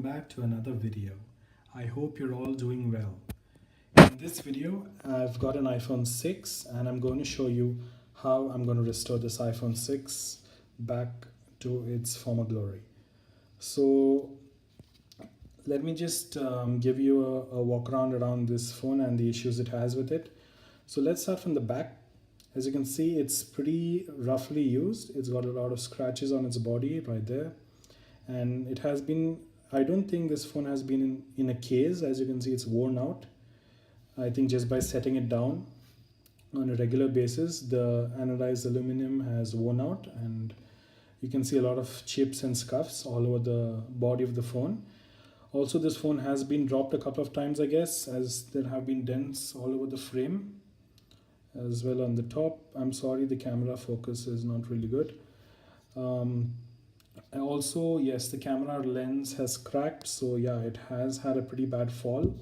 back to another video. I hope you're all doing well. In this video, I've got an iPhone 6 and I'm going to show you how I'm going to restore this iPhone 6 back to its former glory. So let me just give you a walk around this phone and the issues it has with it. So let's start from the back. As you can see, it's pretty roughly used. It's got a lot of scratches on its body right there. And it has been, I don't think this phone has been in a case. As you can see, it's worn out. I think just by setting it down on a regular basis, the anodized aluminum has worn out, and you can see a lot of chips and scuffs all over the body of the phone. Also, this phone has been dropped a couple of times, I guess, as there have been dents all over the frame as well on the top. I'm sorry, the camera focus is not really good. Also, yes, the camera lens has cracked, so yeah, it has had a pretty bad fall.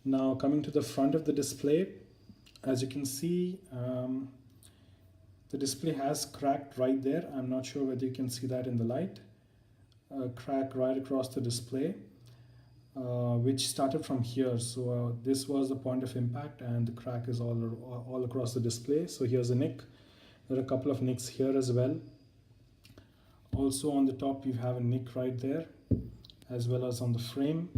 Now coming to the front of the display, as you can see, the display has cracked right there. I'm not sure whether you can see that in the light. A crack right across the display, which started from here. So this was the point of impact, and the crack is all across the display. So here's a nick. There are a couple of nicks here as well. Also on the top you have a nick right there, as well as on the frame.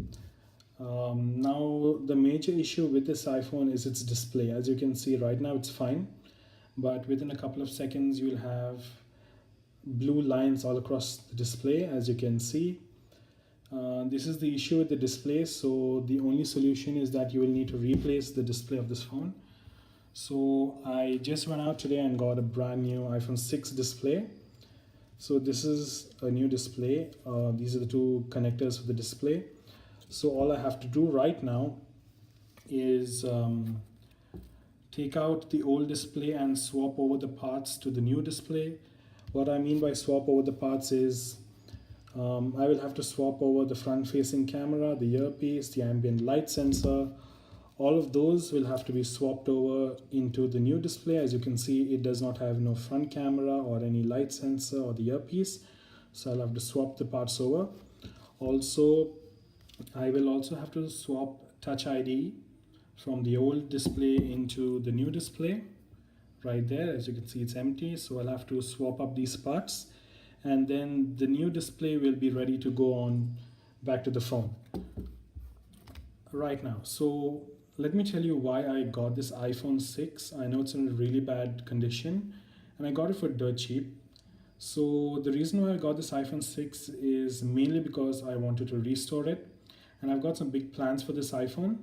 Now the major issue with this iPhone is its display. As you can see right now, it's fine, but within a couple of seconds you'll have blue lines all across the display, as you can see. This is the issue with the display, so the only solution is that you will need to replace the display of this phone. So I just went out today and got a brand new iPhone 6 display. So this is a new display. These are the two connectors for the display. So all I have to do right now is take out the old display and swap over the parts to the new display. What I mean by swap over the parts is I will have to swap over the front-facing camera, the earpiece, the ambient light sensor. All of those will have to be swapped over into the new display. As you can see, it does not have no front camera or any light sensor or the earpiece. So I'll have to swap the parts over. Also, I will also have to swap Touch ID from the old display into the new display. Right there, as you can see, it's empty. So I'll have to swap up these parts. And then the new display will be ready to go on back to the phone right now. So let me tell you why I got this iPhone 6. I know it's in a really bad condition and I got it for dirt cheap. So the reason why I got this iPhone 6 is mainly because I wanted to restore it, and I've got some big plans for this iPhone.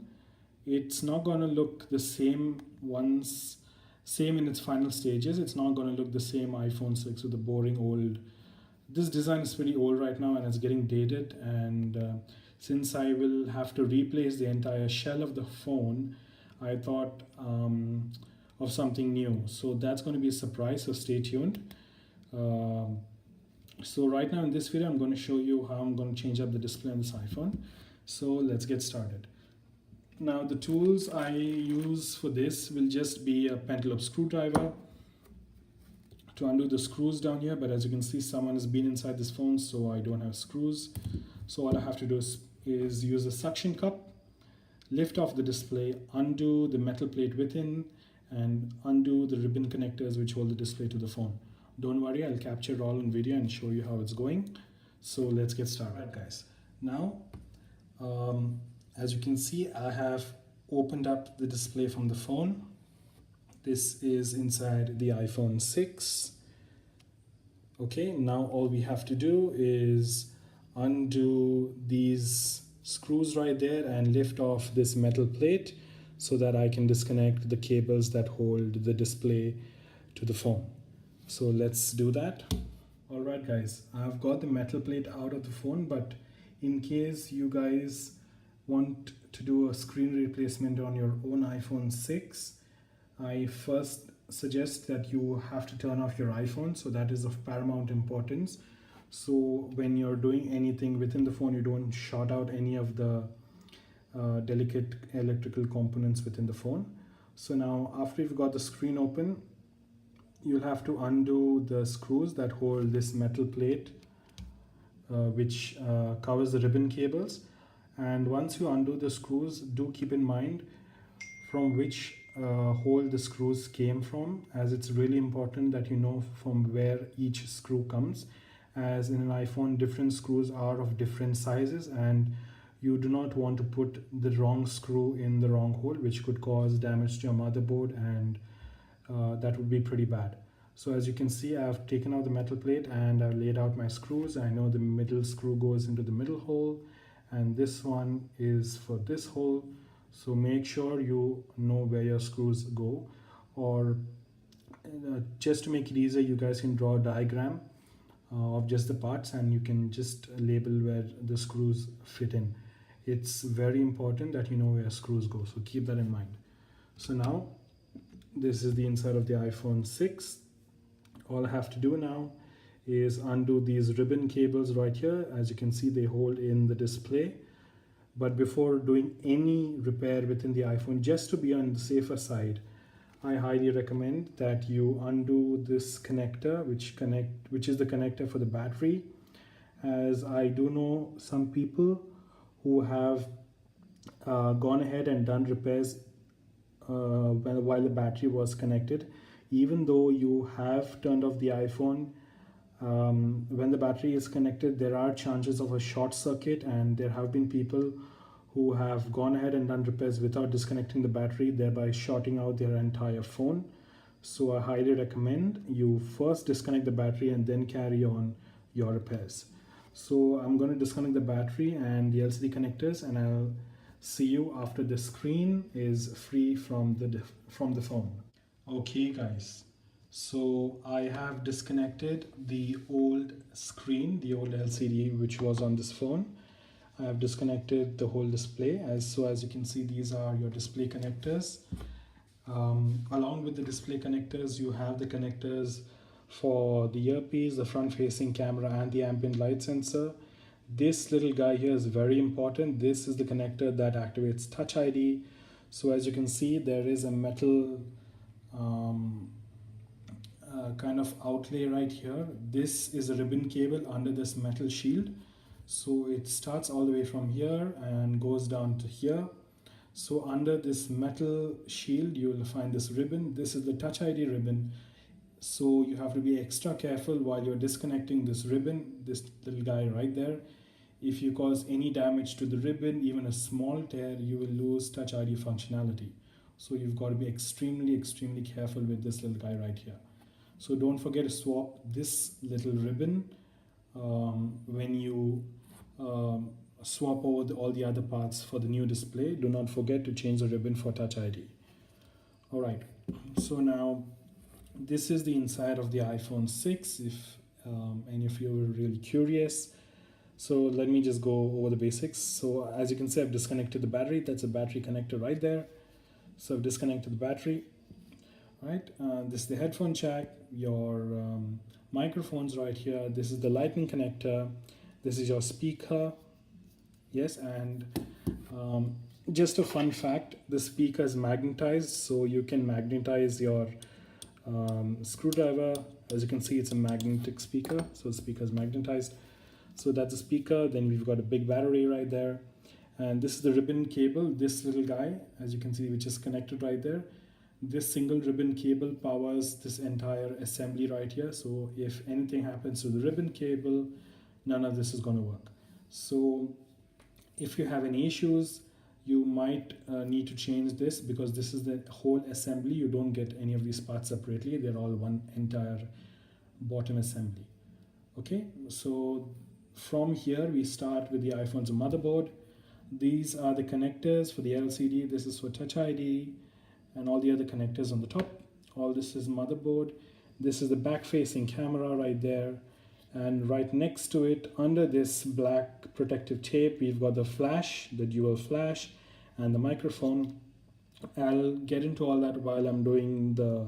It's not going to look the same in its final stages. It's not going to look the same iPhone 6 with the boring old. This design is pretty old right now and it's getting dated, and since I will have to replace the entire shell of the phone, I thought of something new. So that's going to be a surprise, so stay tuned. So right now in this video, I'm going to show you how I'm going to change up the display on this iPhone. So let's get started. Now the tools I use for this will just be a pentalobe screwdriver to undo the screws down here, but as you can see, someone has been inside this phone, so I don't have screws. So all I have to do is use a suction cup, lift off the display, undo the metal plate within, and undo the ribbon connectors which hold the display to the phone. Don't worry, I'll capture it all in video and show you how it's going. So let's get started. Right, guys. Now, as you can see, I have opened up the display from the phone. This is inside the iPhone 6. Okay, now all we have to do is undo these screws right there and lift off this metal plate so that I can disconnect the cables that hold the display to the phone. So let's do that. All right, guys, I've got the metal plate out of the phone, but in case you guys want to do a screen replacement on your own iPhone 6, I first suggest that you have to turn off your iPhone. So that is of paramount importance. So when you're doing anything within the phone, you don't short out any of the delicate electrical components within the phone. So now after you've got the screen open, you'll have to undo the screws that hold this metal plate which covers the ribbon cables. And once you undo the screws, do keep in mind from which hole the screws came from, as it's really important that you know from where each screw comes, as in an iPhone different screws are of different sizes, and you do not want to put the wrong screw in the wrong hole, which could cause damage to your motherboard, and that would be pretty bad. So as you can see, I've taken out the metal plate and I've laid out my screws. I know the middle screw goes into the middle hole and this one is for this hole. So make sure you know where your screws go, or just to make it easier, you guys can draw a diagram of just the parts and you can just label where the screws fit in. It's very important that you know where screws go, so keep that in mind. So now this is the inside of the iPhone 6. All I have to do now is undo these ribbon cables right here. As you can see, they hold in the display. But before doing any repair within the iPhone, just to be on the safer side, I highly recommend that you undo this connector, which is the connector for the battery, as I do know some people who have gone ahead and done repairs while the battery was connected. Even though you have turned off the iPhone, when the battery is connected, there are chances of a short circuit, and there have been people who have gone ahead and done repairs without disconnecting the battery, thereby shorting out their entire phone. So I highly recommend you first disconnect the battery and then carry on your repairs. So I'm going to disconnect the battery and the LCD connectors, and I'll see you after the screen is free from the phone. Okay guys, so I have disconnected the old screen, the old LCD which was on this phone. I have disconnected the whole display. As you can see, these are your display connectors. Along with the display connectors, you have the connectors for the earpiece, the front facing camera, and the ambient light sensor. This little guy here is very important. This is the connector that activates Touch ID. So as you can see, there is a metal kind of outlay right here. This is a ribbon cable under this metal shield. So it starts all the way from here and goes down to here. So under this metal shield, you will find this ribbon. This is the Touch ID ribbon. So you have to be extra careful while you're disconnecting this ribbon, this little guy right there. If you cause any damage to the ribbon, even a small tear, you will lose Touch ID functionality. So you've got to be extremely careful with this little guy right here. So don't forget to swap this little ribbon when you swap over all the other parts for the new display. Do not forget to change the ribbon for Touch ID. Alright, so now this is the inside of the iPhone 6 if any of you are really curious. So let me just go over the basics. So as you can see, I've disconnected the battery. That's a battery connector right there. So I've disconnected the battery. Right, this is the headphone jack, your microphones right here. This is the lightning connector. This is your speaker. Yes, and just a fun fact, the speaker is magnetized, so you can magnetize your screwdriver. As you can see, it's a magnetic speaker, so the speaker is magnetized. So that's the speaker. Then we've got a big battery right there, and this is the ribbon cable, this little guy, as you can see, which is connected right there. This single ribbon cable powers this entire assembly right here. So if anything happens to the ribbon cable, none of this is going to work. So if you have any issues, you might need to change this, because this is the whole assembly. You don't get any of these parts separately. They're all one entire bottom assembly. Okay, so from here we start with the iPhone's motherboard. These are the connectors for the LCD. This is for Touch ID and all the other connectors on the top. All this is motherboard. This is the back facing camera right there, and right next to it, under this black protective tape, we've got the flash, the dual flash, and the microphone. I'll get into all that while I'm doing the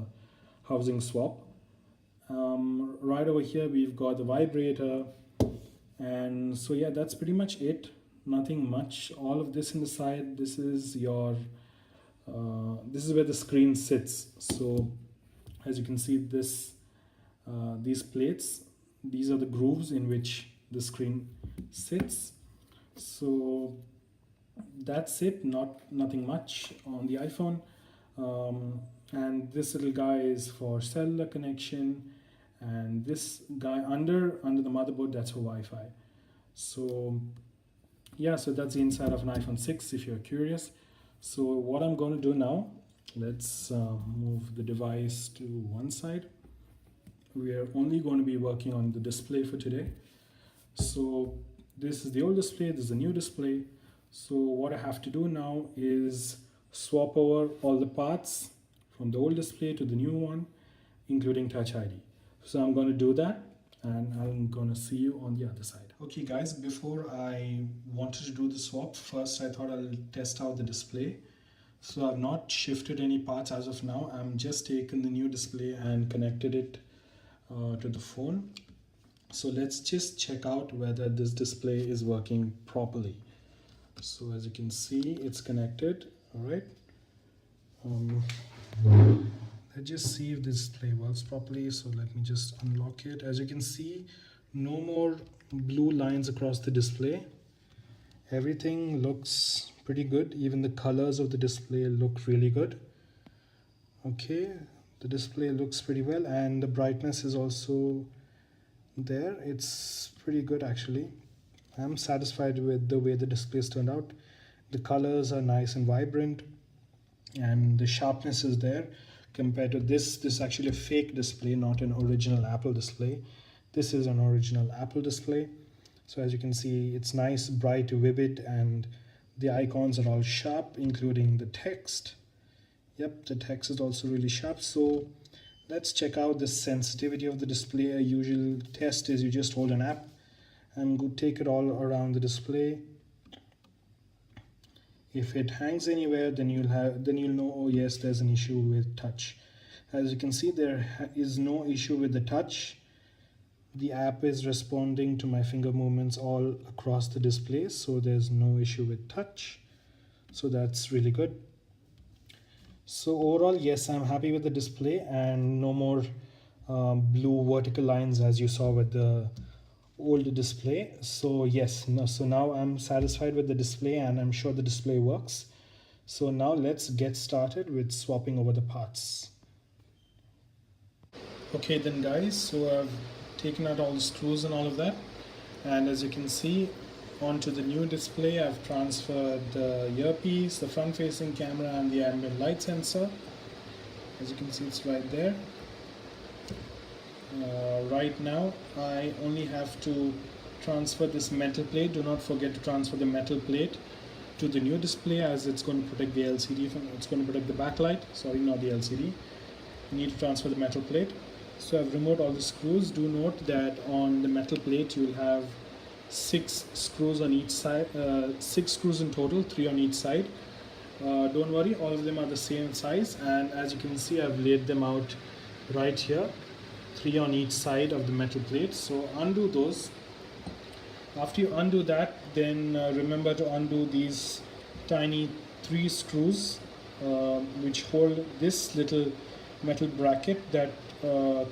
housing swap. Right over here we've got the vibrator, and so yeah, that's pretty much it. Nothing much. All of this in the side, this is your this is where the screen sits. So as you can see, these plates, these are the grooves in which the screen sits. So that's it, nothing much on the iPhone. And this little guy is for cellular connection, and this guy under the motherboard, that's for Wi-Fi. So yeah, so that's the inside of an iPhone 6 if you're curious. So what I'm going to do now, let's move the device to one side. We are only going to be working on the display for today. So this is the old display, this is the new display. So what I have to do now is swap over all the parts from the old display to the new one, including Touch ID. So I'm going to do that, and I'm going to see you on the other side. Okay guys, before I wanted to do the swap, first I thought I'll test out the display. So I've not shifted any parts as of now. I'm just taken the new display and connected it to the phone. So let's just check out whether this display is working properly. So as you can see, it's connected. All right. Let's just see if this display works properly. So let me just unlock it. As you can see, no more blue lines across the display. Everything looks pretty good. Even the colors of the display look really good. Okay, the display looks pretty well, and the brightness is also there. It's pretty good actually. I'm satisfied with the way the displays turned out. The colors are nice and vibrant, and the sharpness is there compared to this. This is actually a fake display, not an original Apple display. This is an original Apple display. So as you can see, it's nice, bright, vivid, and the icons are all sharp, including the text. Yep, the text is also really sharp. So let's check out the sensitivity of the display. A usual test is you just hold an app and go take it all around the display. If it hangs anywhere, then you'll know, oh yes, there's an issue with touch. As you can see, there is no issue with the touch. The app is responding to my finger movements all across the display, so there's no issue with touch. So that's really good. So overall, yes, I'm happy with the display, and no more blue vertical lines as you saw with the old display. So yes, so now I'm satisfied with the display, and I'm sure the display works. So now let's get started with swapping over the parts. Okay then guys, so I've taken out all the screws and all of that, and as you can see, onto the new display I've transferred the earpiece, the front facing camera, and the ambient light sensor. As you can see, it's right there. Right now I only have to transfer this metal plate. Do not forget to transfer the metal plate to the new display, as it's going to protect the LCD from, it's going to protect the backlight, sorry, not the LCD. You need to transfer the metal plate. So I've removed all the screws. Do note that on the metal plate you'll have 6 screws on each side, 6 screws in total, 3 on each side. Don't worry, all of them are the same size, and as you can see, I've laid them out right here, 3 on each side of the metal plate. So undo those. After you undo that, then remember to undo these tiny 3 screws which hold this little metal bracket that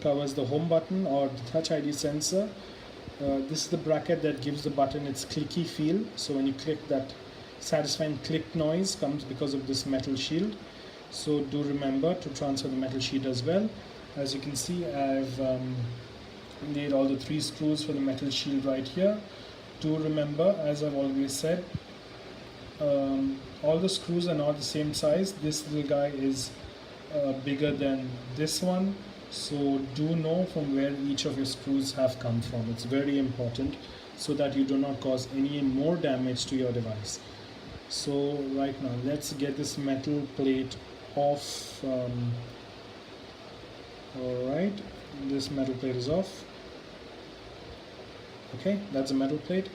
covers the home button or the Touch ID sensor. This is the bracket that gives the button its clicky feel. So when you click, that satisfying click noise comes because of this metal shield. So do remember to transfer the metal shield as well. As you can see, I've laid all the 3 screws for the metal shield right here. Do remember, as I've always said, all the screws are not the same size. This little guy is bigger than this one. So do know from where each of your screws have come from. It's very important so that you do not cause any more damage to your device. So right now, let's get this metal plate off. Alright, this metal plate is off. Okay, that's a metal plate.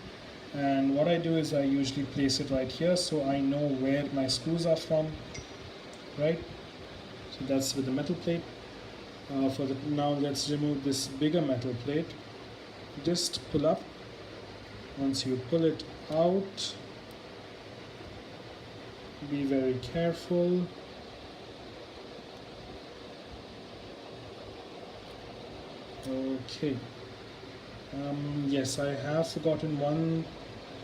And what I do is I usually place it right here so I know where my screws are from. Right, so that's with the metal plate. Now let's remove this bigger metal plate. Just pull up. Once you pull it out, be very careful. Okay, Yes, I have forgotten one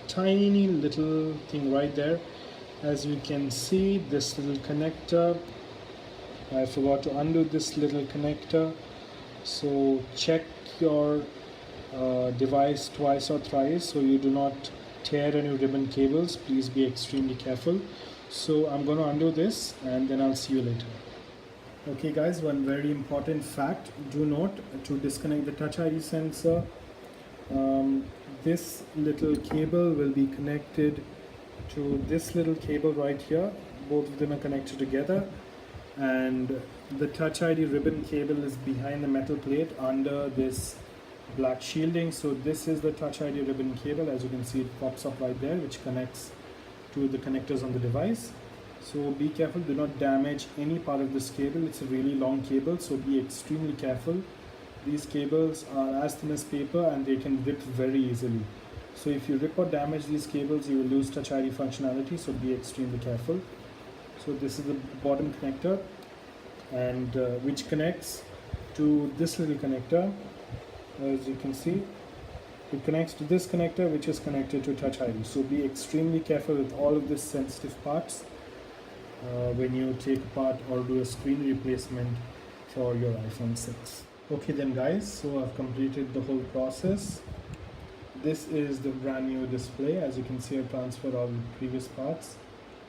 tiny little thing right there. As you can see, this little connector, I forgot to undo this little connector. So check your device twice or thrice so you do not tear any ribbon cables. Please be extremely careful. So I'm going to undo this and then I'll see you later. Okay guys, one very important fact: do note to disconnect the Touch ID sensor. um, this little cable will be connected to this little cable right here. Both of them are connected together, and the Touch ID ribbon cable is behind the metal plate under this black shielding. So this is the Touch ID ribbon cable. As you can see, it pops up right there, which connects to the connectors on the device. So be careful, do not damage any part of this cable. It's a really long cable, so be extremely careful. These cables are as thin as paper and they can rip very easily. So if you rip or damage these cables, you will lose Touch ID functionality, so be extremely careful. So this is the bottom connector, and which connects to this little connector. As you can see, it connects to this connector, which is connected to Touch ID. So be extremely careful with all of these sensitive parts when you take apart or do a screen replacement for your iPhone 6. Okay then guys, so I've completed the whole process. This is the brand new display. As you can see, I've transferred all the previous parts.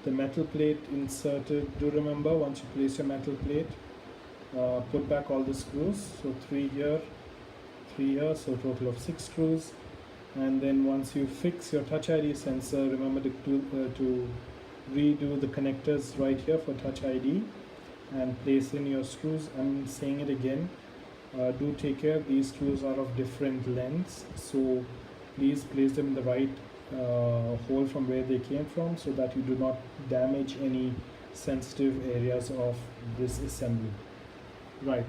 The metal plate inserted. Do remember, once you place your metal plate, put back all the screws. So 3 here, 3 here, so a total of 6 screws. And then once you fix your Touch ID sensor, remember to redo the connectors right here for Touch ID and place in your screws. I'm saying it again, do take care, these screws are of different lengths, so please place them in the right hole from where they came from, so that you do not damage any sensitive areas of this assembly. Right,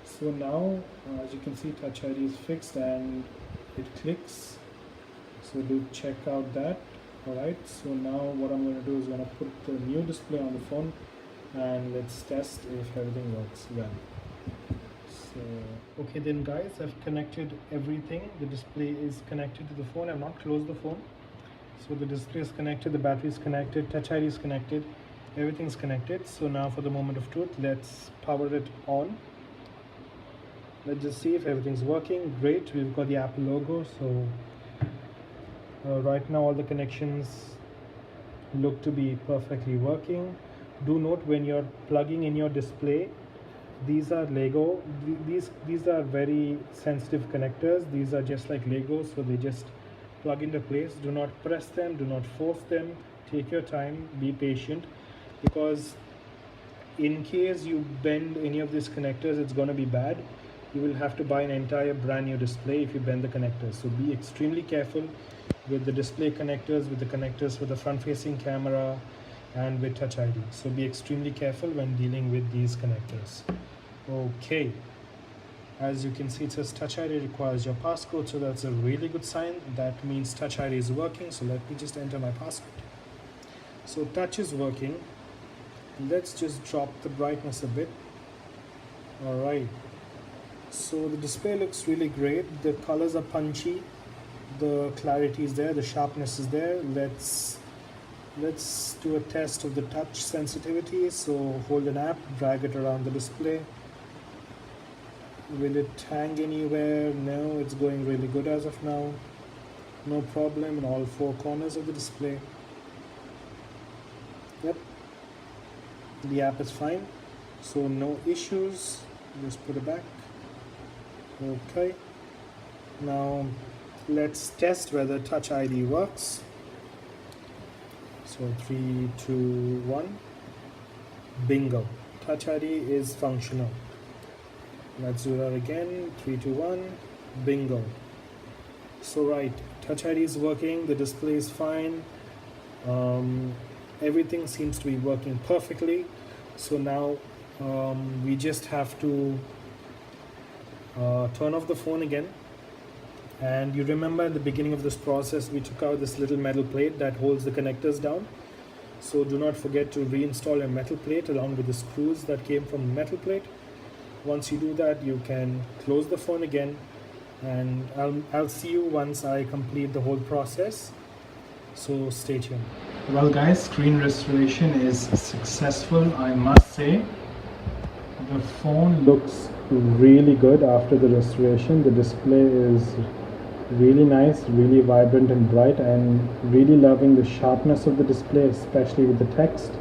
so now as you can see, Touch ID is fixed and it clicks, so do check out that. Alright, so now what I'm going to do is going to put the new display on the phone and let's test if everything works well. So okay then guys, I've connected everything. The display is connected to the phone. I've not closed the phone. So the display is connected, the battery is connected, Touch ID is connected, everything's connected. So now for the moment of truth, let's power it on. Let's just see if everything's working. Great, we've got the Apple logo. So right now all the connections look to be perfectly working. Do note, when you're plugging in your display, these are Lego. These are very sensitive connectors. These are just like Lego, so they just plug into place. Do not press them, do not force them. Take your time, be patient, because in case you bend any of these connectors, it's going to be bad. You will have to buy an entire brand new display if you bend the connectors. So be extremely careful with the display connectors, with the connectors for the front facing camera, and with Touch ID. So be extremely careful when dealing with these connectors. Okay, as you can see, it says Touch ID requires your passcode, so that's a really good sign. That means Touch ID is working. So let me just enter my passcode. So Touch is working. Let's just drop the brightness a bit. All right, so the display looks really great. The colors are punchy, the clarity is there, the sharpness is there. Let's do a test of the touch sensitivity. So hold an app, drag it around the display. Will it hang anywhere? No, it's going really good as of now. No problem in all 4 corners of the display. Yep, the app is fine, so no issues. Just put it back. Okay, now let's test whether Touch ID works. So 3, 2, 1. Bingo, Touch ID is functional. Let's do that again. 3, 2, 1. Bingo. So right, Touch ID is working, the display is fine, everything seems to be working perfectly. So now we just have to turn off the phone again. And you remember at the beginning of this process, we took out this little metal plate that holds the connectors down. So do not forget to reinstall your metal plate along with the screws that came from the metal plate. Once you do that, you can close the phone again and I'll see you once I complete the whole process, so stay tuned. Well guys, screen restoration is successful, I must say. The phone looks really good after the restoration. The display is really nice, really vibrant and bright, and really loving the sharpness of the display, especially with the text.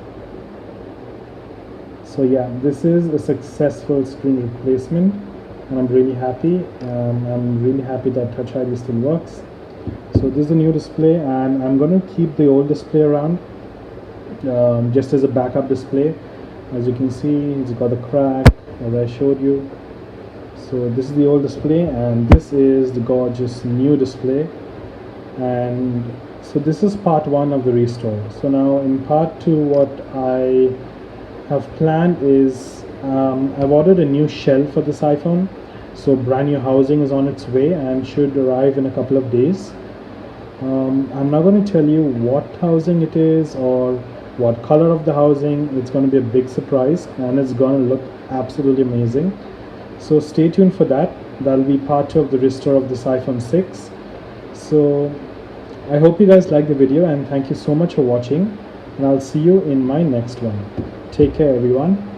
So yeah, this is a successful screen replacement, and I'm really happy. I'm really happy that Touch ID still works. So this is a new display, and I'm going to keep the old display around just as a backup display. As you can see, it's got the crack as I showed you. So this is the old display, and this is the gorgeous new display. And so this is part one of the restore. So now in part two, what I have planned is I've ordered a new shell for this iPhone. So brand new housing is on its way and should arrive in a couple of days. I'm not going to tell you what housing it is or what color of the housing. It's going to be a big surprise, and it's going to look absolutely amazing. So stay tuned for that. That'll be part two of the restore of this iPhone 6. So I hope you guys like the video, and thank you so much for watching, and I'll see you in my next one. Take care everyone.